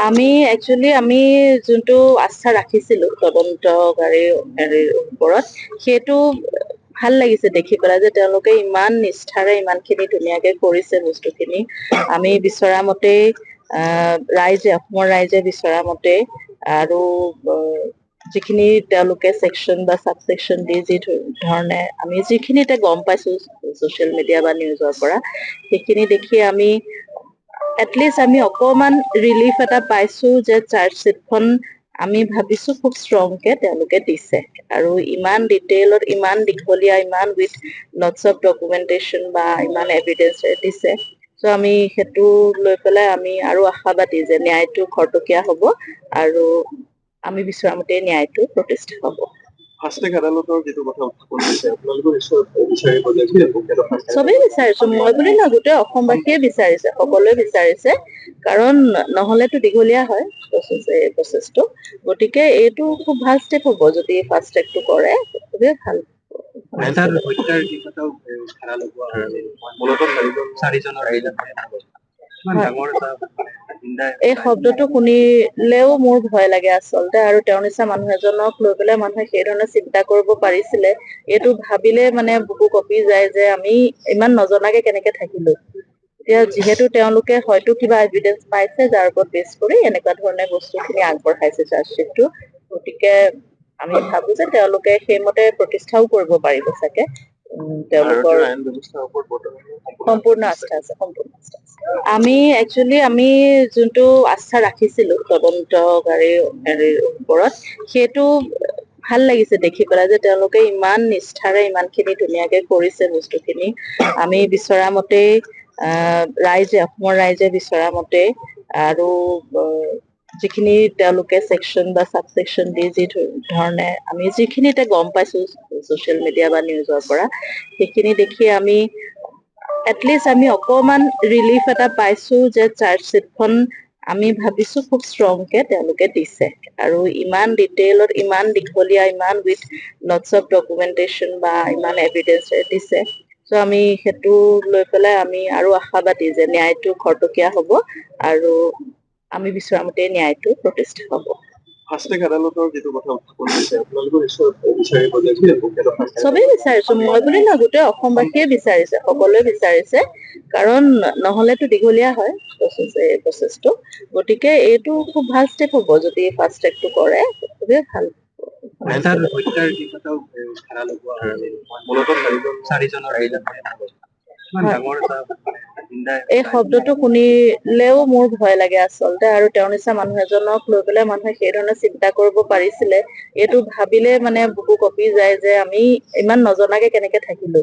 আমি যোনটো আস্থা ৰাখিছিলো তদন্তকাৰীৰ ওপৰত, সেইটো ভাল লাগিছে দেখি পেলাই যে তেওঁলোকে ইমান নিষ্ঠাৰে ইমানখিনি ধুনীয়াকে কৰিছে বস্তুখিনি। আমি বিচৰা মতেই অসমৰ ৰাইজে বিচৰা মতে আৰু যিখিনি তেওঁলোকে ছেকশ্যন বা চাব ছেকশ্যন দি যি ধৰণে আমি যিখিনি এতিয়া গম পাইছো ছচিয়েল মিডিয়া বা নিউজৰ পৰা, সেইখিনি দেখি আমি এটলিষ্ট আমি অকমান ৰিলিফ এটা পাইছো যে চাৰ্জশ্বিটখন আমি ভাবিছো খুব ষ্ট্ৰংকে তেওঁলোকে দিছে, আৰু ইমান ডিটেইলত ইমান দীঘলীয়া ইমান উইথ লটছ অফ ডকুমেন্টেশ্যন বা ইমান এভিডেন্সে দিছে। চ' আমি সেইটো লৈ পেলাই আমি আৰু আশাবাদী যে ন্যায়টো খৰতকীয়া হ'ব আৰু আমি বিচৰা মতে ন্যায়টো প্ৰতিষ্ঠা হ'ব। ফাষ্টেগ আদালতৰ যিটো কথা উত্থাপন হৈছে, আপোনালোকৰ নিশ্চয় বিচাৰিব যে চবেই বিচাৰিছো, মই বুলি নহয় গোটেই অসমবাসীয়ে বিচাৰিছে, সকলোৱে বিচাৰিছে, কাৰণ নহলেতো দীঘলীয়া হয় প্ৰচেছটো। গতিকে এইটো খুব ভাল ষ্টেপ হ'ব যদি ফাষ্ট ট্ৰেকটো কৰে, খুবেই ভাল। এই শব্দটো শুনিলেও মোৰ ভয় লাগে আচলতে, আৰু তেওঁৰ নিচিনা মানুহ এজনক লৈ পেলাই মানুহে সেই ধৰণে চিন্তা কৰিব পাৰিছিলে, এইটো ভাবিলে মানে বুকু কঁপি যায় যে আমি ইমান নজনাকে কেনেকে থাকিলো। এতিয়া যিহেতু তেওঁলোকে হয়তো কিবা এভিডেন্স পাইছে যাৰ ওপৰত বেছ কৰি এনেকুৱা ধৰণে বস্তুখিনি আগবঢ়াইছে চাৰ্জশ্বিটটো, গতিকে আমি ভাবো যে তেওঁলোকে সেইমতে প্ৰতিষ্ঠাও কৰিব পাৰিব চাগে। তেওঁলোকৰ সম্পূৰ্ণ আস্থা আছে। আমি যোনটো আস্থা ৰাখিছিলো তদন্তকাৰীৰ ওপৰত, সেইটো ভাল লাগিছে দেখি পেলাই যে তেওঁলোকে ইমান নিষ্ঠাৰে ইমানখিনি ধুনীয়াকে কৰিছে বস্তুখিনি। আমি বিচৰা মতেই অসমৰ ৰাইজে বিচৰা মতে আৰু যিখিনি তেওঁলোকে ছেকশ্যন বা চাব ছেকশ্যন দি যি ধৰণে আমি যিখিনি এতিয়া গম পাইছো ছচিয়েল মিডিয়া বা নিউজৰ পৰা, সেইখিনি দেখি আমি এটলিষ্ট আমি অকমান ৰিলিফ এটা পাইছো যে চাৰ্জশ্বিটখন আমি ভাবিছো খুব ষ্ট্ৰংকে তেওঁলোকে দিছে, আৰু ইমান ডিটেইলত ইমান দীঘলীয়া ইমান উইথ লটছ অফ ডকুমেন্টেশ্যন বা ইমান এভিডেন্সে দিছে। চ' আমি সেইটো লৈ পেলাই আমি আৰু আশাবাদী যে ন্যায়টো খৰতকীয়া হ'ব আৰু আমি বিচৰা মতে ন্যায়টো প্ৰতিষ্ঠা হ'ব। ফাষ্টেগ আদালতৰ যিটো কথা উত্থাপন হৈছে, আপোনালোকৰ নিশ্চয় বিচাৰিব যে চবেই বিচাৰিছো, মই বুলি নহয় গোটেই অসমবাসীয়ে বিচাৰিছে, সকলোৱে বিচাৰিছে, কাৰণ নহলেতো দীঘলীয়া হয় প্ৰচেছটো। গতিকে এইটো খুব ভাল ষ্টেপ হ'ব যদি ফাষ্ট ট্ৰেকটো কৰে, খুবেই ভাল। এই শব্দটো শুনিলেও মোৰ ভয় লাগে আচলতে, আৰু তেওঁৰ নিচিনা মানুহ এজনক লৈ পেলাই মানুহে সেই ধৰণে চিন্তা কৰিব পাৰিছিলে, এইটো ভাবিলে মানে বুকু কঁপি যায় যে আমি ইমান নজনাকে কেনেকে থাকিলো।